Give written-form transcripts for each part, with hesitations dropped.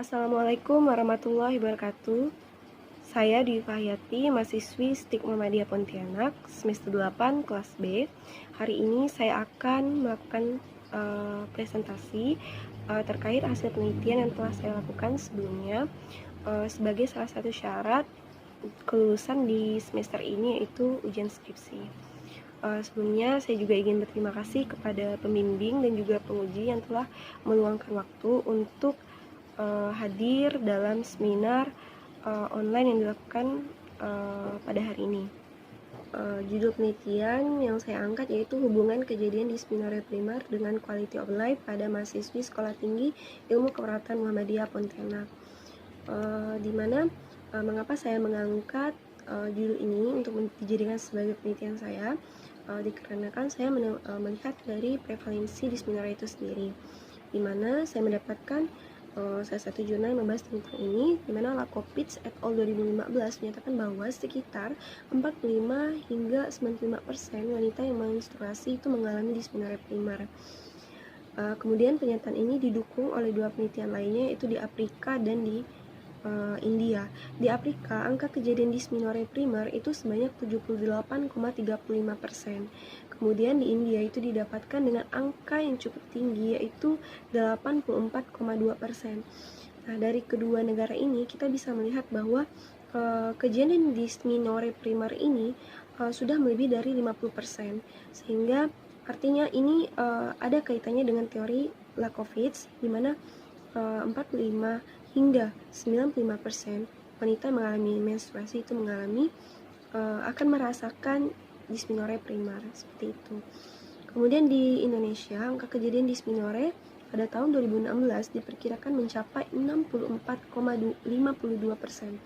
Assalamualaikum warahmatullahi wabarakatuh. Saya Dwi Fahyati, mahasiswi STIK Muhammadiyah Pontianak, semester 8, kelas B. Hari ini saya akan melakukan presentasi terkait hasil penelitian yang telah saya lakukan sebelumnya sebagai salah satu syarat kelulusan di semester ini, yaitu ujian skripsi. Sebelumnya saya juga ingin berterima kasih kepada pembimbing dan juga penguji yang telah meluangkan waktu untuk hadir dalam seminar online yang dilakukan pada hari ini. Judul penelitian yang saya angkat yaitu hubungan kejadian dysmenorrhea primer dengan quality of life pada mahasiswi Sekolah Tinggi Ilmu Keperawatan Muhammadiyah Pontianak. Mengapa saya mengangkat judul ini untuk dijadikan sebagai penelitian saya? Dikarenakan saya melihat dari prevalensi dysmenorrhea itu sendiri, di mana saya mendapatkan salah satu jurnal yang membahas tentang ini, di mana Lakopits et al. 2015 menyatakan bahwa sekitar 45 hingga 95% wanita yang menstruasi itu mengalami dysmenorrhea primer. Kemudian pernyataan ini didukung oleh dua penelitian lainnya, yaitu di Afrika dan di India. Di Afrika, angka kejadian dysmenorrhea primer itu sebanyak 78,35%. Kemudian di India itu didapatkan dengan angka yang cukup tinggi, yaitu 84,2%. Nah, dari kedua negara ini kita bisa melihat bahwa kejadian dysmenorrhea primer ini sudah melebihi dari 50%, sehingga artinya ini ada kaitannya dengan teori Lakowitz, di mana 45 hingga 95% wanita yang mengalami menstruasi itu akan merasakan dysmenorrhea primer, seperti itu. Kemudian di Indonesia, angka kejadian dysmenorrhea pada tahun 2016 diperkirakan mencapai 64,52%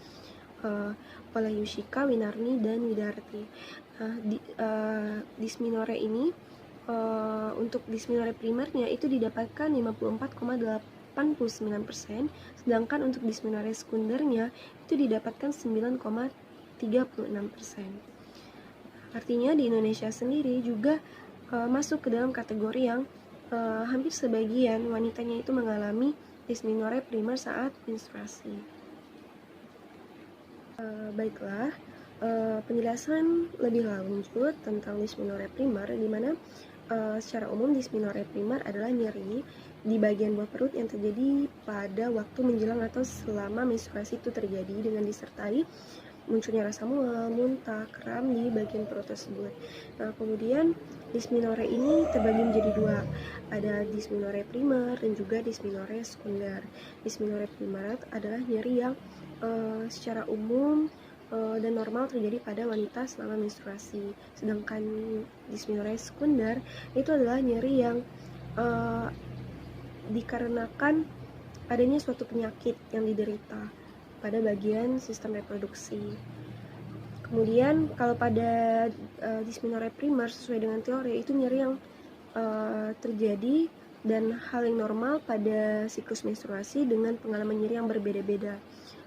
oleh Yushika, Winarni, dan Widarti. Dysmenorrhea ini untuk dysmenorrhea primernya itu didapatkan 54,89%, sedangkan untuk dysmenorrhea sekundernya itu didapatkan 9,36%. Artinya di Indonesia sendiri juga masuk ke dalam kategori yang hampir sebagian wanitanya itu mengalami dysmenorrhea primer saat menstruasi. Baiklah, penjelasan lebih lanjut tentang dysmenorrhea primer, di mana secara umum dysmenorrhea primer adalah nyeri di bagian bawah perut yang terjadi pada waktu menjelang atau selama menstruasi itu terjadi, dengan disertai munculnya rasa mual, muntah, kram di bagian perut tersebut. Nah, kemudian dysmenorrhea ini terbagi menjadi dua, ada dysmenorrhea primer dan juga dysmenorrhea sekunder. Dysmenorrhea primer adalah nyeri yang secara umum dan normal terjadi pada wanita selama menstruasi, sedangkan dysmenorrhea sekunder itu adalah nyeri yang dikarenakan adanya suatu penyakit yang diderita pada bagian sistem reproduksi. Kemudian kalau pada dysmenorrhea primer, sesuai dengan teori, itu nyeri yang terjadi dan hal yang normal pada siklus menstruasi dengan pengalaman nyeri yang berbeda-beda.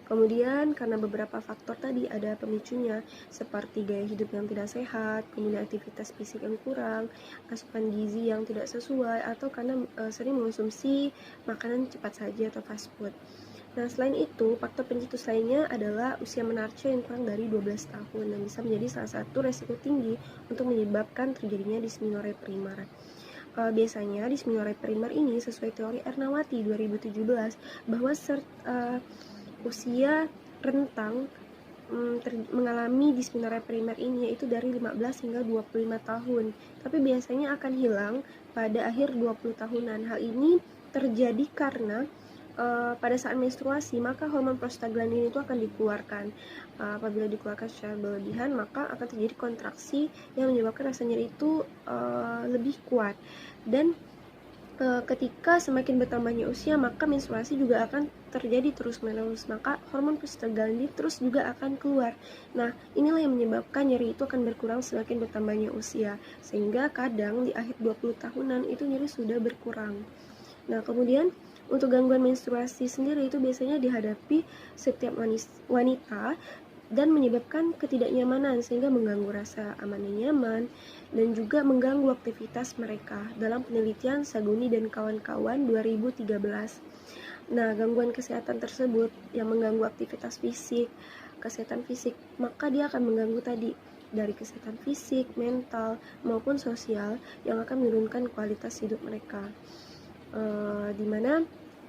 Kemudian karena beberapa faktor tadi, ada pemicunya seperti gaya hidup yang tidak sehat, kemudian aktivitas fisik yang kurang, asupan gizi yang tidak sesuai, atau karena sering mengonsumsi makanan cepat saji atau fast food. Nah, selain itu, faktor pencetus lainnya adalah usia menarche yang kurang dari 12 tahun yang bisa menjadi salah satu resiko tinggi untuk menyebabkan terjadinya dysmenorrhea primer. Biasanya dysmenorrhea primer ini sesuai teori Ernawati 2017 bahwa usia rentang mengalami dysmenorrhea primer ini yaitu dari 15 hingga 25 tahun, tapi biasanya akan hilang pada akhir 20 tahunan. Hal ini terjadi karena pada saat menstruasi, maka hormon prostaglandin itu akan dikeluarkan. Apabila dikeluarkan secara berlebihan, maka akan terjadi kontraksi yang menyebabkan rasa nyeri itu lebih kuat. Dan ketika semakin bertambahnya usia, maka menstruasi juga akan terjadi terus-menerus, maka hormon prostaglandin terus juga akan keluar. Nah, inilah yang menyebabkan nyeri itu akan berkurang semakin bertambahnya usia, sehingga kadang di akhir 20 tahunan itu nyeri sudah berkurang. Nah, kemudian untuk gangguan menstruasi sendiri itu biasanya dihadapi setiap wanita dan menyebabkan ketidaknyamanan, sehingga mengganggu rasa aman dan nyaman dan juga mengganggu aktivitas mereka, dalam penelitian Saguni dan kawan-kawan 2013. Nah, gangguan kesehatan tersebut yang mengganggu aktivitas fisik, kesehatan fisik, maka dia akan mengganggu tadi dari kesehatan fisik, mental, maupun sosial yang akan menurunkan kualitas hidup mereka. Dimana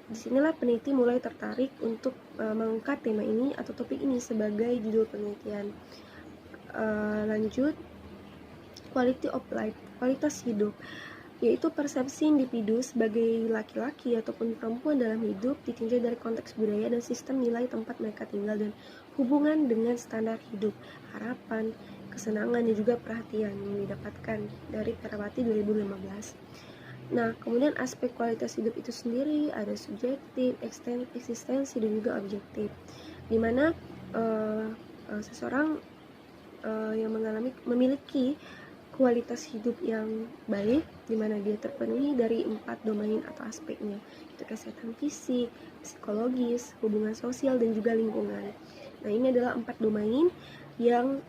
disinilah peneliti mulai tertarik untuk mengangkat tema ini atau topik ini sebagai judul penelitian. Lanjut, quality of life, kualitas hidup, yaitu persepsi individu sebagai laki-laki ataupun perempuan dalam hidup ditinjau dari konteks budaya dan sistem nilai tempat mereka tinggal dan hubungan dengan standar hidup, harapan, kesenangan, dan juga perhatian yang didapatkan dari Perawati 2015. Nah, kemudian aspek kualitas hidup itu sendiri ada subjektif, eksistensi, dan juga objektif, dimana seseorang yang memiliki kualitas hidup yang baik, di mana dia terpenuhi dari 4 domain atau aspeknya, itu kesehatan fisik, psikologis, hubungan sosial, dan juga lingkungan. Nah, ini adalah 4 domain yang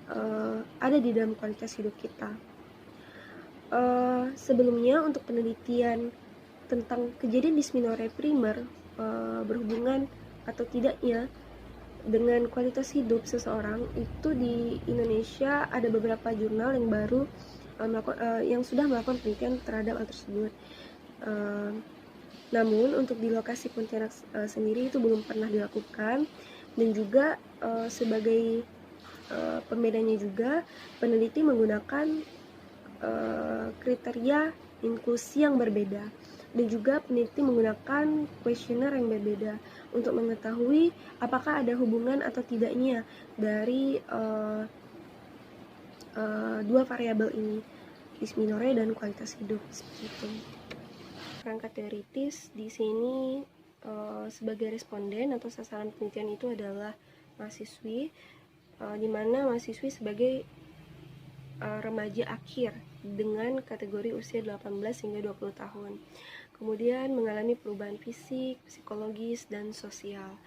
ada di dalam kualitas hidup kita. Sebelumnya untuk penelitian tentang kejadian dysmenorrhea primer berhubungan atau tidaknya dengan kualitas hidup seseorang, itu di Indonesia ada beberapa jurnal yang baru yang sudah melakukan penelitian terhadap hal tersebut. Namun untuk di lokasi Pontianak sendiri itu belum pernah dilakukan, dan juga sebagai pembedanya juga peneliti menggunakan kriteria inklusi yang berbeda, dan juga peneliti menggunakan kuesioner yang berbeda untuk mengetahui apakah ada hubungan atau tidaknya dari dua variabel ini, dysmenorrhea dan kualitas hidup, seperti itu. Kerangka teoritis di sini sebagai responden atau sasaran penelitian itu adalah mahasiswi, di mana mahasiswi sebagai remaja akhir dengan kategori usia 18 hingga 20 tahun. Kemudian mengalami perubahan fisik, psikologis, dan sosial.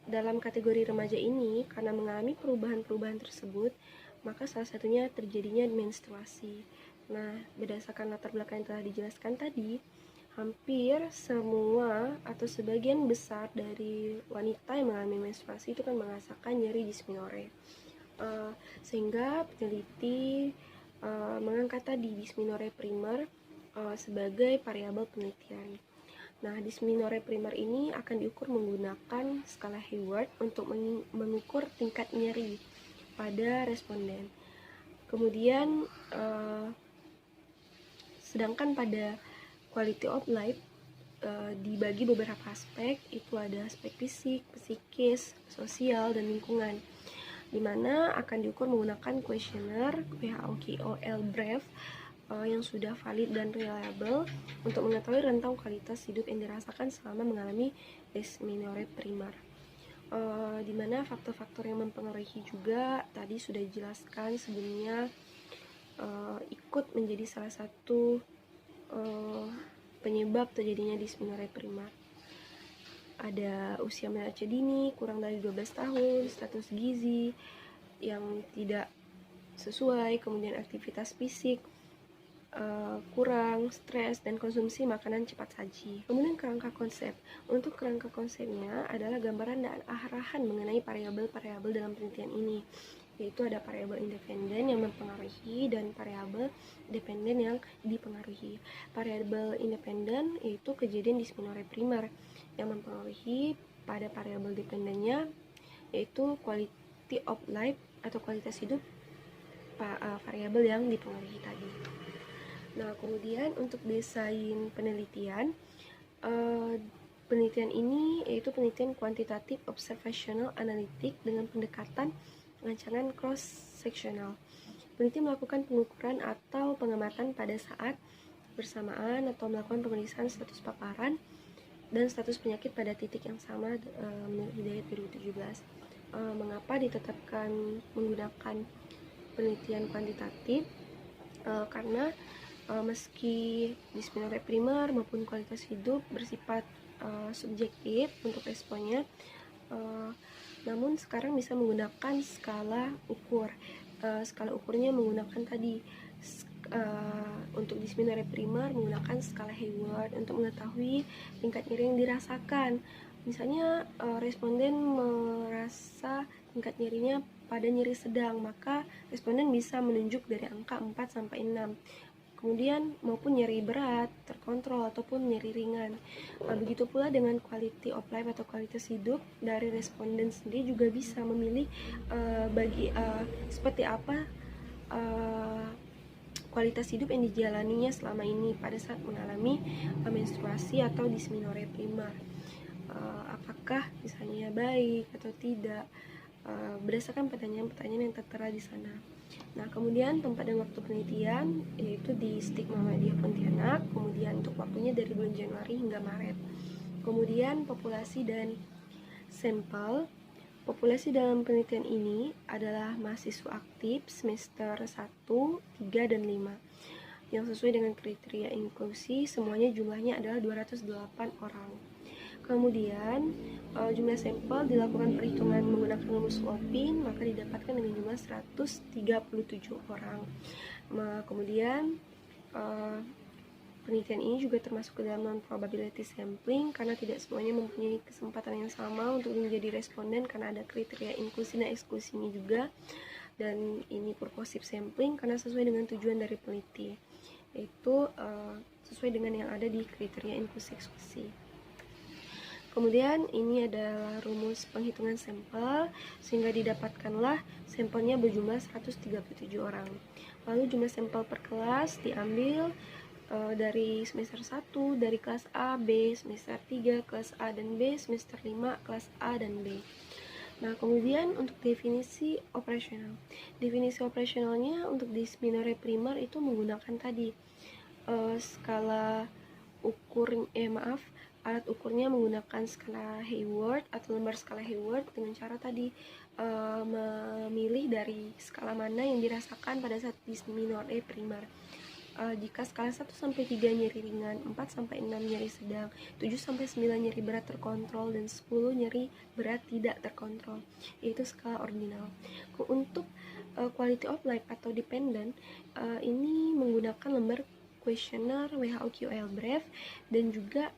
Dalam kategori remaja ini, karena mengalami perubahan-perubahan tersebut, maka salah satunya terjadinya menstruasi. Nah, berdasarkan latar belakang yang telah dijelaskan tadi, hampir semua atau sebagian besar dari wanita yang mengalami menstruasi itu kan merasakan nyeri dysmenorrhea. Sehingga peneliti mengangkat tadi dysmenorrhea primer sebagai variabel penelitian. Nah, dysmenorrhea primer ini akan diukur menggunakan skala Hayward untuk mengukur tingkat nyeri pada responden. Kemudian sedangkan pada quality of life dibagi beberapa aspek, itu ada aspek fisik, psikis, sosial, dan lingkungan, di mana akan diukur menggunakan kuesioner WHO-KOL BREF yang sudah valid dan reliable untuk mengetahui rentang kualitas hidup yang dirasakan selama mengalami dysmenorrhea primer. Di mana faktor-faktor yang mempengaruhi juga tadi sudah dijelaskan sebelumnya, ikut menjadi salah satu penyebab terjadinya dysmenorrhea primer. Ada usia menaca dini kurang dari 12 tahun, status gizi yang tidak sesuai, kemudian aktivitas fisik kurang, stres, dan konsumsi makanan cepat saji. Kemudian kerangka konsep. Untuk kerangka konsepnya adalah gambaran dan arahan mengenai variabel-variabel dalam penelitian ini, yaitu ada variabel independen yang mempengaruhi dan variabel dependen yang dipengaruhi. Variabel independen yaitu kejadian dysmenorrhea primer, yang mempengaruhi pada variabel dependennya yaitu quality of life atau kualitas hidup variabel yang dipengaruhi tadi. Nah, kemudian untuk desain penelitian, penelitian ini yaitu penelitian kuantitatif observational analitik dengan pendekatan rancangan cross-sectional. Peneliti melakukan pengukuran atau pengamatan pada saat bersamaan atau melakukan pemeriksaan status paparan dan status penyakit pada titik yang sama menurut Hidayat 2017. Mengapa ditetapkan menggunakan penelitian kuantitatif? Karena meski dysmenorrhea primer maupun kualitas hidup bersifat subjektif untuk responnya, namun sekarang bisa menggunakan skala ukur. Skala ukurnya menggunakan tadi Untuk dysmenorrhea primer menggunakan skala Hayward untuk mengetahui tingkat nyeri yang dirasakan. Misalnya responden merasa tingkat nyerinya pada nyeri sedang, maka responden bisa menunjuk dari angka 4 sampai 6. Kemudian maupun nyeri berat, terkontrol, ataupun nyeri ringan. Begitu pula dengan quality of life atau kualitas hidup dari responden sendiri juga bisa memilih seperti apa kualitas hidup yang dijalaninya selama ini pada saat mengalami menstruasi atau dysmenorrhea primer. Apakah misalnya baik atau tidak, berdasarkan pertanyaan-pertanyaan yang tertera di sana. Nah, kemudian tempat dan waktu penelitian yaitu di STIK Muhammadiyah Pontianak, kemudian untuk waktunya dari bulan Januari hingga Maret. Kemudian populasi dan sampel. Populasi dalam penelitian ini adalah mahasiswa aktif semester 1, 3, dan 5 yang sesuai dengan kriteria inklusi. Semuanya jumlahnya adalah 208 orang. Kemudian jumlah sampel dilakukan perhitungan menggunakan rumus Lopin, maka didapatkan dengan jumlah 137 orang. Kemudian penelitian ini juga termasuk ke dalam non-probability sampling karena tidak semuanya mempunyai kesempatan yang sama untuk menjadi responden karena ada kriteria inklusi dan eksklusinya juga. Dan ini purposive sampling karena sesuai dengan tujuan dari peneliti, yaitu sesuai dengan yang ada di kriteria inklusi eksklusi. Kemudian ini adalah rumus penghitungan sampel sehingga didapatkanlah sampelnya berjumlah 137 orang. Lalu jumlah sampel per kelas diambil dari semester 1 dari kelas A, B, semester 3 kelas A dan B, semester 5 kelas A dan B. Nah, kemudian untuk definisi operasional. Definisi operasionalnya untuk dysmenorrhea primer itu menggunakan tadi skala ukur alat ukurnya menggunakan skala Hayward atau lembar skala Hayward dengan cara tadi memilih dari skala mana yang dirasakan pada saat dysmenorrhea primer. Jika skala 1 sampai 3 nyeri ringan, 4 sampai 6 nyeri sedang, 7 sampai 9 nyeri berat terkontrol, dan 10 nyeri berat tidak terkontrol, yaitu skala ordinal. Untuk quality of life atau dependent, ini menggunakan lembar kuesioner WHO QOL Brave dan juga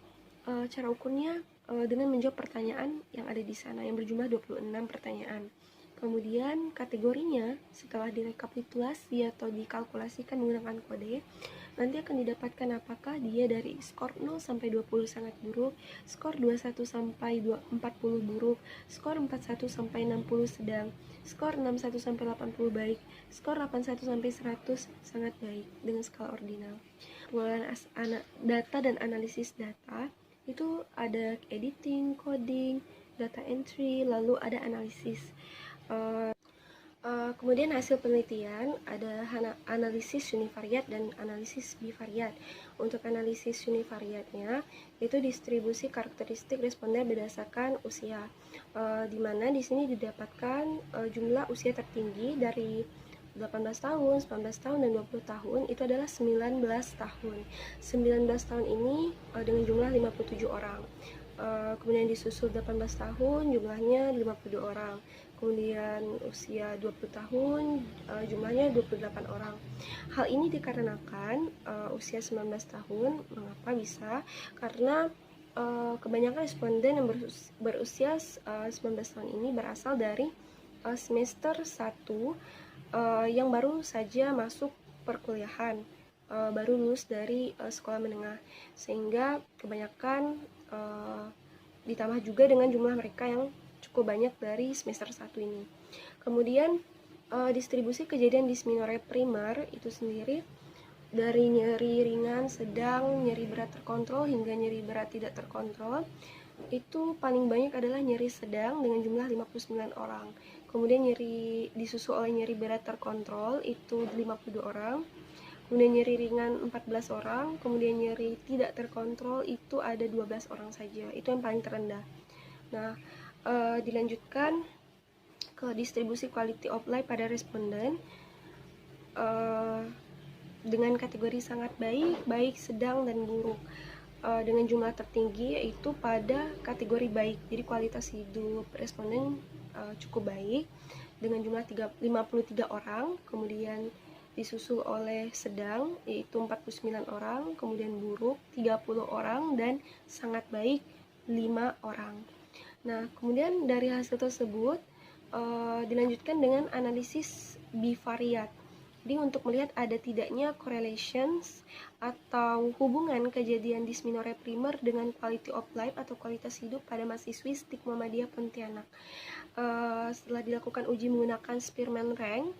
cara ukurnya dengan menjawab pertanyaan yang ada di sana yang berjumlah 26 pertanyaan. Kemudian kategorinya setelah direkapitulasi atau dikalkulasikan menggunakan kode, nanti akan didapatkan apakah dia dari skor 0 sampai 20 sangat buruk, skor 21 sampai 40 buruk, skor 41 sampai 60 sedang, skor 61 sampai 80 baik, skor 81 sampai 100 sangat baik dengan skala ordinal. Pengolahan data dan analisis data itu ada editing, coding, data entry, lalu ada analisis. Kemudian hasil penelitian ada analisis univariat dan analisis bivariat. Untuk analisis univariatnya itu distribusi karakteristik responden berdasarkan usia, di mana di sini didapatkan jumlah usia tertinggi dari 18 tahun, 19 tahun, dan 20 tahun itu adalah 19 tahun. 19 tahun ini dengan jumlah 57 orang. Kemudian disusul 18 tahun jumlahnya 52 orang. Kemudian usia 20 tahun jumlahnya 28 orang. Hal ini dikarenakan usia 19 tahun. Mengapa bisa? Karena kebanyakan responden yang berusia 19 tahun ini berasal dari semester 1 yang baru saja masuk perkuliahan, baru lulus dari sekolah menengah, sehingga kebanyakan ditambah juga dengan jumlah mereka yang cukup banyak dari semester 1 ini. Kemudian distribusi kejadian dysmenorrhea primer itu sendiri dari nyeri ringan, sedang, nyeri berat terkontrol hingga nyeri berat tidak terkontrol. Itu paling banyak adalah nyeri sedang dengan jumlah 59 orang. Kemudian nyeri disusul oleh nyeri berat terkontrol itu 52 orang. Kemudian nyeri ringan 14 orang, kemudian nyeri tidak terkontrol itu ada 12 orang saja. Itu yang paling terendah. Nah, dilanjutkan ke distribusi quality of life pada responden dengan kategori sangat baik, baik, sedang, dan buruk. Dengan jumlah tertinggi yaitu pada kategori baik. Jadi kualitas hidup responden cukup baik dengan jumlah 53 orang. Kemudian disusul oleh sedang yaitu 49 orang, kemudian buruk 30 orang, dan sangat baik 5 orang. Nah, kemudian dari hasil tersebut dilanjutkan dengan analisis bivariat. Jadi untuk melihat ada tidaknya correlations atau hubungan kejadian dysmenorrhea primer dengan quality of life atau kualitas hidup pada mahasiswi STIK Muhammadiyah Pontianak. Setelah dilakukan uji menggunakan Spearman rank,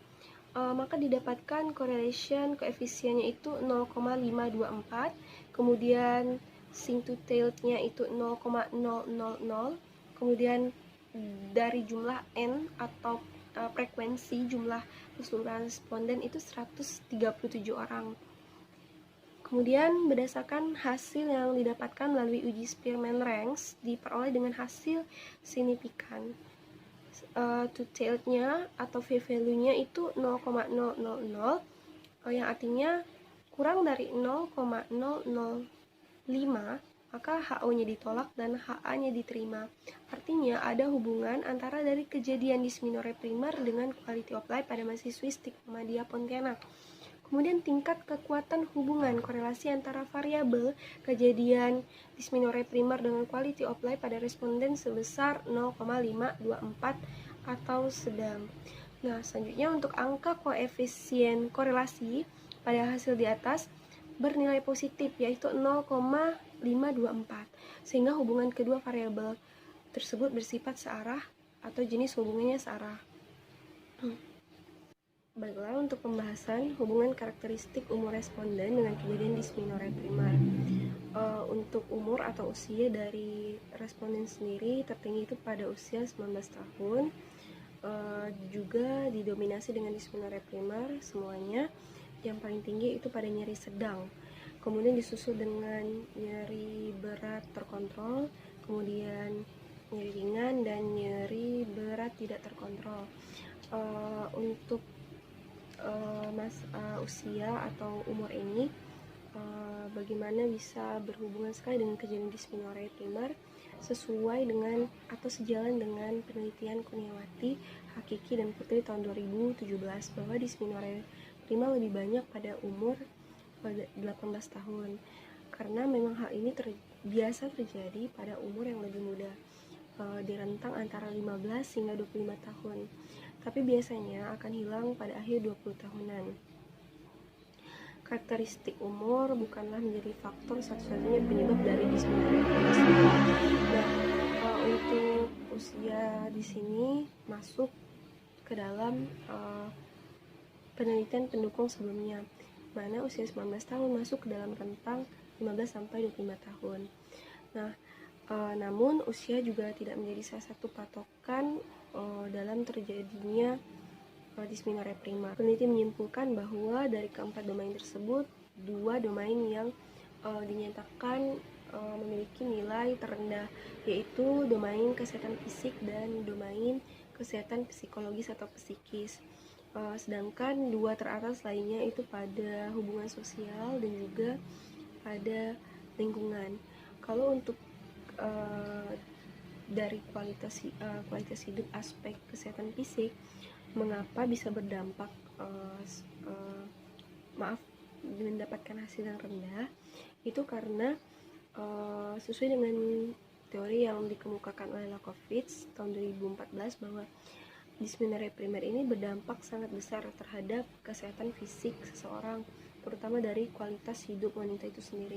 maka didapatkan correlation koefisiennya itu 0,524, kemudian sink to tail-nya itu 0,000, kemudian dari jumlah N atau frekuensi jumlah keseluruhan responden itu 137 orang. Kemudian berdasarkan hasil yang didapatkan melalui uji Spearman ranks diperoleh dengan hasil signifikan. To tail-nya atau v-value-nya itu 0,000, yang artinya kurang dari 0,005, maka HO-nya ditolak dan HA-nya diterima. Artinya ada hubungan antara dari kejadian dysmenorrhea primer dengan quality of life pada mahasiswi STIK Muhammadiyah Pontianak. Kemudian tingkat kekuatan hubungan korelasi antara variabel kejadian dysmenorrhea primer dengan quality of life pada responden sebesar 0,524 atau sedang. Nah, selanjutnya untuk angka koefisien korelasi pada hasil di atas bernilai positif yaitu 0,524, sehingga hubungan kedua variabel tersebut bersifat searah atau jenis hubungannya searah. Baiklah, untuk pembahasan hubungan karakteristik umur responden dengan kejadian dysmenorrhea primer. Untuk umur atau usia dari responden sendiri tertinggi itu pada usia 19 tahun, juga didominasi dengan dysmenorrhea primer semuanya. Yang paling tinggi itu pada nyeri sedang, kemudian disusul dengan nyeri berat terkontrol, kemudian nyeri ringan, dan nyeri berat tidak terkontrol. Untuk usia atau umur ini bagaimana bisa berhubungan sekali dengan kejadian dysmenorrhea primer sesuai dengan atau sejalan dengan penelitian Kurniawati, Hakiki, dan Putri tahun 2017 bahwa dysmenorrhea primer lebih banyak pada umur 18 tahun, karena memang hal ini biasa terjadi pada umur yang lebih muda, di rentang antara 15 hingga 25 tahun, tapi biasanya akan hilang pada akhir 20 tahunan. Karakteristik umur bukanlah menjadi faktor satu-satunya penyebab dari dysmenorrhea primer. Nah, untuk usia di sini masuk ke dalam penelitian pendukung sebelumnya, mana usia 19 tahun masuk ke dalam rentang 15 sampai 25 tahun. Nah, namun usia juga tidak menjadi salah satu patokan dalam terjadinya dysmenorrhea primer. Peneliti menyimpulkan bahwa dari keempat domain tersebut, 2 domain yang dinyatakan memiliki nilai terendah, yaitu domain kesehatan fisik dan domain kesehatan psikologis atau psikis. Sedangkan 2 teratas lainnya itu pada hubungan sosial dan juga pada lingkungan. Kalau untuk dari kualitas hidup aspek kesehatan fisik, mengapa bisa berdampak mendapatkan hasil yang rendah, itu karena sesuai dengan teori yang dikemukakan oleh Lakovitz tahun 2014 bahwa dysmenorrhea primer ini berdampak sangat besar terhadap kesehatan fisik seseorang, terutama dari kualitas hidup wanita itu sendiri.